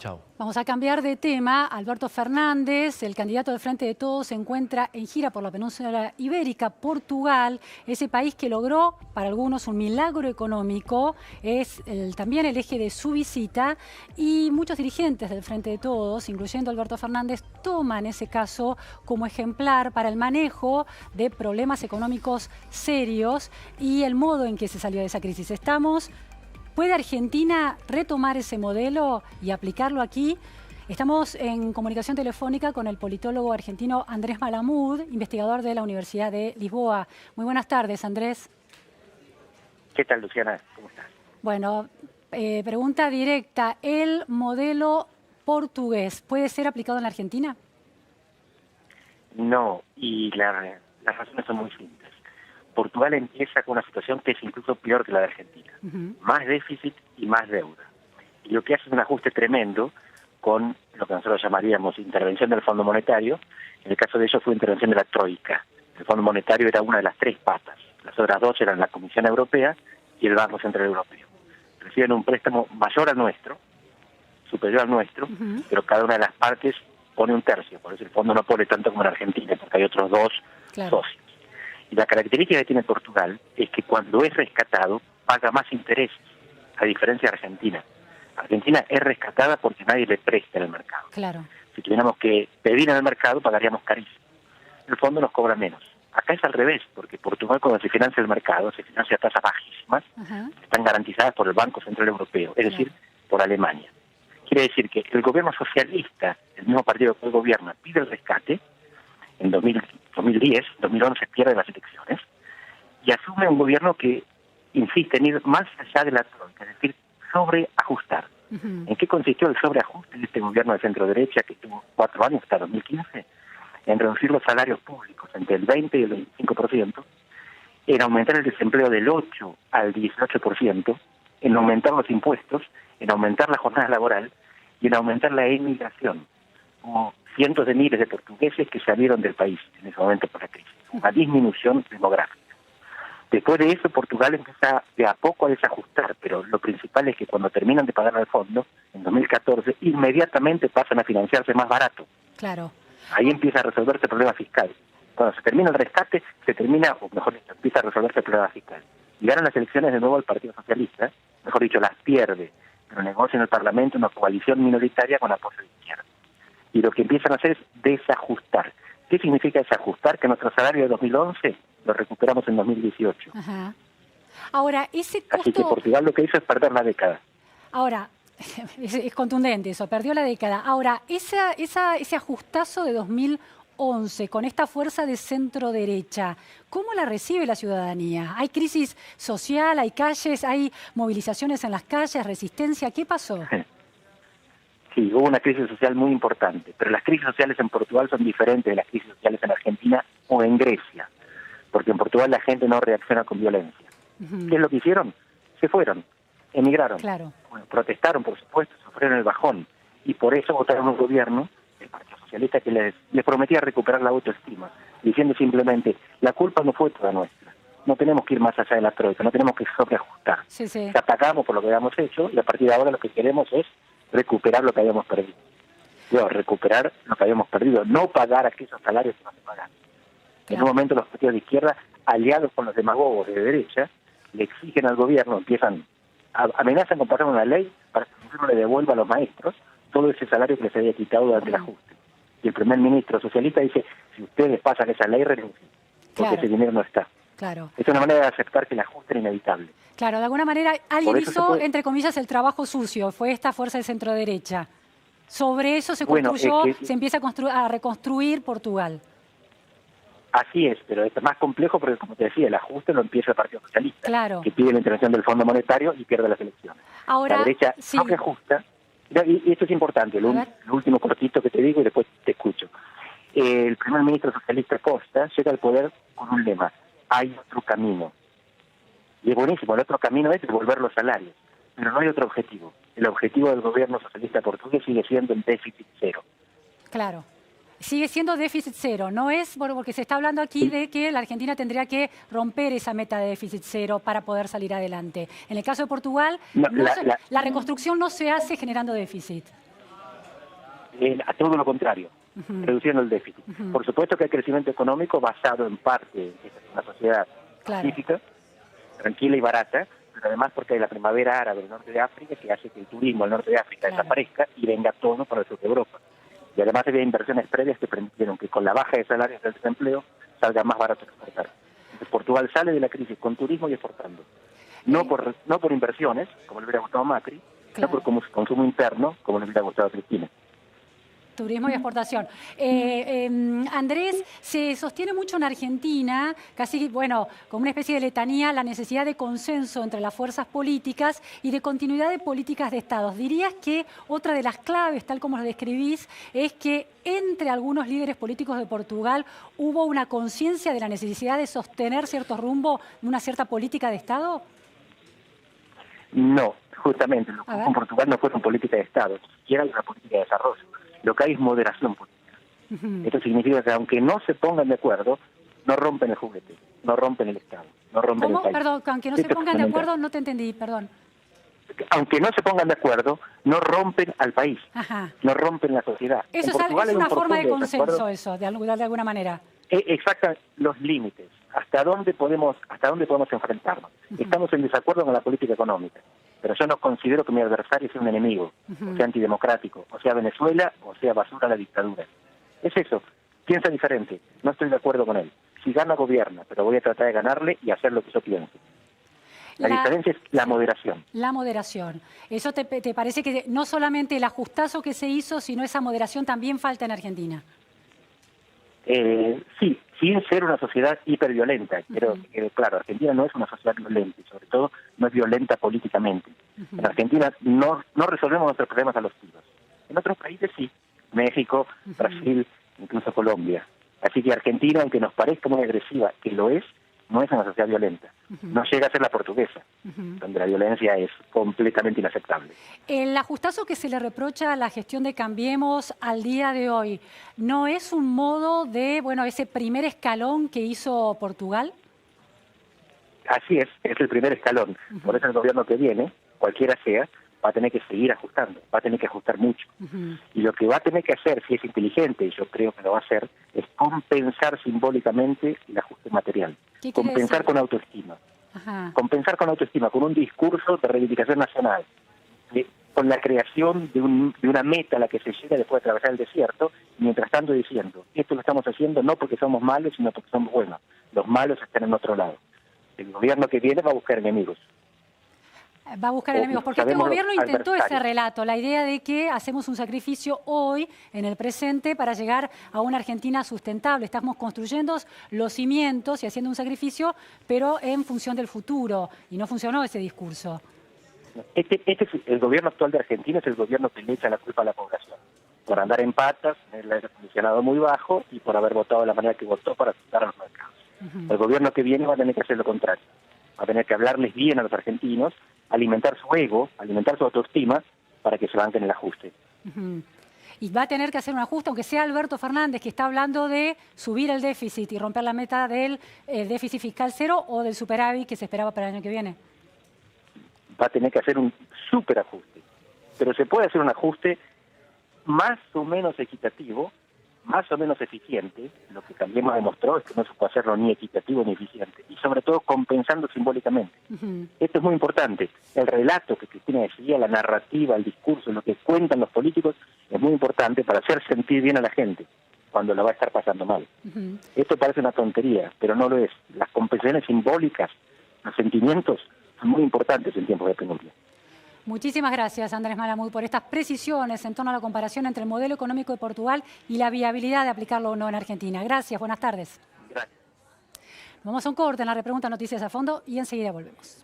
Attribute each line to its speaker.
Speaker 1: Chau.
Speaker 2: Vamos a cambiar de tema. Alberto Fernández, el candidato del Frente de Todos, se encuentra en gira por la península ibérica, Portugal, ese país que logró, para algunos, un milagro económico. Es también el eje de su visita y muchos dirigentes del Frente de Todos, incluyendo Alberto Fernández, toman ese caso como ejemplar para el manejo de problemas económicos serios y el modo en que se salió de esa crisis. ¿Puede Argentina retomar ese modelo y aplicarlo aquí? Estamos en comunicación telefónica con el politólogo argentino Andrés Malamud, investigador de la Universidad de Lisboa. Muy buenas tardes, Andrés.
Speaker 3: ¿Qué tal, Luciana? ¿Cómo estás?
Speaker 2: Bueno, pregunta directa. ¿El modelo portugués puede ser aplicado en la Argentina?
Speaker 3: No, y las razones son muy simples. Portugal empieza con una situación que es incluso peor que la de Argentina. Más déficit y más deuda. Y lo que hace es un ajuste tremendo con lo que nosotros llamaríamos intervención del Fondo Monetario. En el caso de ellos fue intervención de la Troika. El Fondo Monetario era una de las tres patas. Las otras dos eran la Comisión Europea y el Banco Central Europeo. Reciben un préstamo mayor al nuestro, superior al nuestro, pero cada una de las partes pone un tercio. Por eso el fondo no pone tanto como en Argentina, porque hay otros dos socios. Y la característica que tiene Portugal es que cuando es rescatado paga más intereses, a diferencia de Argentina. Argentina es rescatada porque nadie le presta en el mercado.
Speaker 2: Claro.
Speaker 3: Si tuviéramos que pedir en el mercado pagaríamos carísimo. El fondo nos cobra menos. Acá es al revés, porque Portugal cuando se financia el mercado se financia a tasas bajísimas, están garantizadas por el Banco Central Europeo, es decir, por Alemania. Quiere decir que el gobierno socialista, el mismo partido que el gobierno, pide el rescate. En 2010, 2011 pierde las elecciones y asume un gobierno que insiste en ir más allá de la troika, es decir, sobreajustar. ¿En qué consistió el sobreajuste de este gobierno de centro-derecha que estuvo 4 años hasta 2015? En reducir los salarios públicos entre el 20 y el 25%, en aumentar el desempleo del 8 al 18%, en aumentar los impuestos, en aumentar la jornada laboral y en aumentar la emigración. Hubo cientos de miles de portugueses que salieron del país en ese momento por la crisis. Una disminución demográfica. Después de eso, Portugal empieza de a poco a desajustar, pero lo principal es que cuando terminan de pagar al fondo, en 2014, inmediatamente pasan a financiarse más barato.
Speaker 2: Claro.
Speaker 3: Ahí empieza a resolverse el problema fiscal. Cuando se termina el rescate, empieza a resolverse el problema fiscal. Y ganan las elecciones de nuevo el Partido Socialista, mejor dicho, las pierde, pero negocia en el Parlamento una coalición minoritaria con apoyo de izquierda. Y lo que empiezan a hacer es desajustar. ¿Qué significa desajustar? Que nuestro salario de 2011 lo recuperamos en 2018.
Speaker 2: Ahora, ese costo...
Speaker 3: Así que Portugal lo que hizo es perder la década.
Speaker 2: Ahora, es contundente eso, perdió la década. Ahora, ese ajustazo de 2011 con esta fuerza de centro-derecha, ¿cómo la recibe la ciudadanía? ¿Hay crisis social, hay calles, hay movilizaciones en las calles, resistencia? ¿Qué pasó?
Speaker 3: Sí, hubo una crisis social muy importante, pero las crisis sociales en Portugal son diferentes de las crisis sociales en Argentina o en Grecia, porque en Portugal la gente no reacciona con violencia. ¿Qué es lo que hicieron? Se fueron, emigraron, protestaron, por supuesto, sufrieron el bajón, y por eso votaron un gobierno, el Partido Socialista, que les prometía recuperar la autoestima, diciendo simplemente, la culpa no fue toda nuestra, no tenemos que ir más allá de la troika, no tenemos que sobreajustar. Ya pagamos por lo que habíamos hecho, y a partir de ahora lo que queremos es recuperar lo que habíamos perdido. Recuperar lo que habíamos perdido, no pagar aquellos salarios que no se pagan. En un momento los partidos de izquierda, aliados con los demagogos de derecha, le exigen al gobierno, amenazan con pasar una ley para que el gobierno le devuelva a los maestros todo ese salario que les había quitado durante el ajuste. Y el primer ministro socialista dice, si ustedes pasan esa ley, renuncien, porque ese dinero no está. Es una manera de aceptar que el ajuste era inevitable.
Speaker 2: Claro, de alguna manera alguien hizo, entre comillas, el trabajo sucio, fue esta fuerza de centro-derecha. Sobre eso se construyó, se empieza a reconstruir Portugal.
Speaker 3: Así es, pero es más complejo porque, como te decía, el ajuste lo empieza el Partido Socialista, que pide la intervención del Fondo Monetario y pierde las elecciones.
Speaker 2: Ahora,
Speaker 3: la derecha no se ajusta, y esto es importante, lo último cortito que te digo y después te escucho. El primer ministro socialista Costa llega al poder con un lema, hay otro camino. Y es buenísimo, el otro camino es devolver los salarios, pero no hay otro objetivo. El objetivo del gobierno socialista portugués sigue siendo el déficit cero.
Speaker 2: Claro, sigue siendo déficit cero, no es porque se está hablando aquí de que la Argentina tendría que romper esa meta de déficit cero para poder salir adelante. En el caso de Portugal, la reconstrucción no se hace generando déficit.
Speaker 3: A todo lo contrario, reduciendo el déficit. Por supuesto que hay crecimiento económico basado en parte en una sociedad pacífica, tranquila y barata, pero además porque hay la primavera árabe del norte de África que hace que el turismo del norte de África desaparezca y venga todo para el sur de Europa. Y además había inversiones previas que permitieron que con la baja de salarios del desempleo salga más barato exportar. Entonces Portugal sale de la crisis con turismo y exportando. No por inversiones, como le hubiera gustado a Macri, no por consumo interno, como le hubiera gustado a Cristina.
Speaker 2: Turismo y exportación. Andrés, se sostiene mucho en Argentina, casi, bueno, como una especie de letanía, la necesidad de consenso entre las fuerzas políticas y de continuidad de políticas de Estados. ¿Dirías que otra de las claves, tal como lo describís, es que entre algunos líderes políticos de Portugal hubo una conciencia de la necesidad de sostener cierto rumbo de una cierta política de Estado?
Speaker 3: No, justamente, lo que hubo en Portugal no fue una política de Estado, ni siquiera hay una política de desarrollo. Lo que hay es moderación política. Esto significa que aunque no se pongan de acuerdo, no rompen el juguete, no rompen el Estado, no rompen el país.
Speaker 2: Perdón, aunque no se pongan de acuerdo, no te entendí, perdón.
Speaker 3: Aunque no se pongan de acuerdo, no rompen al país, no rompen la sociedad.
Speaker 2: Eso es una forma de consenso, eso, de alguna manera.
Speaker 3: Exacto, los límites, hasta dónde podemos enfrentarnos. Estamos en desacuerdo con la política económica, pero yo no considero que mi adversario sea un enemigo, o sea antidemocrático, o sea Venezuela, o sea basura la dictadura. Es eso, piensa diferente, no estoy de acuerdo con él. Si gana, gobierna, pero voy a tratar de ganarle y hacer lo que yo pienso. La diferencia es la moderación. La moderación. ¿Eso te parece que no solamente el ajustazo que se hizo, sino esa moderación también falta en Argentina? Sí, sin ser una sociedad hiperviolenta. Pero, claro, Argentina no es una sociedad violenta y sobre todo no es violenta políticamente. En Argentina no resolvemos nuestros problemas a los tiros. En otros países sí, México, Brasil, incluso Colombia. Así que Argentina, aunque nos parezca muy agresiva, que lo es, no es una sociedad violenta. No llega a ser la portuguesa, donde la violencia es completamente inaceptable. El ajustazo que se le reprocha a la gestión de Cambiemos al día de hoy, ¿no es un modo de, ese primer escalón que hizo Portugal? Así es el primer escalón. Por eso el gobierno que viene, cualquiera sea, va a tener que seguir ajustando, va a tener que ajustar mucho. Y lo que va a tener que hacer, si es inteligente, y yo creo que lo va a hacer, es compensar simbólicamente el ajuste material. Compensar con autoestima. Compensar con autoestima, con un discurso de reivindicación nacional, con la creación de una meta a la que se llega después de atravesar el desierto, mientras tanto diciendo, esto lo estamos haciendo no porque somos malos, sino porque somos buenos. Los malos están en otro lado. El gobierno que viene va a buscar enemigos. Va a buscar enemigos, porque este gobierno intentó ese relato, la idea de que hacemos un sacrificio hoy, en el presente, para llegar a una Argentina sustentable. Estamos construyendo los cimientos y haciendo un sacrificio, pero en función del futuro, y no funcionó ese discurso. El gobierno actual de Argentina es el gobierno que le echa la culpa a la población, por andar en patas, el aire acondicionado muy bajo y por haber votado de la manera que votó para asustar a los mercados. El gobierno que viene va a tener que hacer lo contrario, va a tener que hablarles bien a los argentinos, alimentar su ego, alimentar su autoestima, para que se banquen el ajuste. Y va a tener que hacer un ajuste, aunque sea Alberto Fernández, que está hablando de subir el déficit y romper la meta del déficit fiscal cero o del superávit que se esperaba para el año que viene. Va a tener que hacer un superajuste, pero se puede hacer un ajuste más o menos equitativo, más o menos eficiente. Lo que Cambiemos demostró es que no se puede hacerlo ni equitativo ni eficiente, y sobre todo compensando simbólicamente. Esto es muy importante. El relato que Cristina decía, la narrativa, el discurso, lo que cuentan los políticos, es muy importante para hacer sentir bien a la gente cuando la va a estar pasando mal. Esto parece una tontería, pero no lo es. Las compensaciones simbólicas, los sentimientos, son muy importantes en tiempos de penuria. Muchísimas gracias, Andrés Malamud, por estas precisiones en torno a la comparación entre el modelo económico de Portugal y la viabilidad de aplicarlo o no en Argentina. Gracias, buenas tardes. Gracias. Vamos a un corte en la repregunta Noticias a Fondo y enseguida volvemos.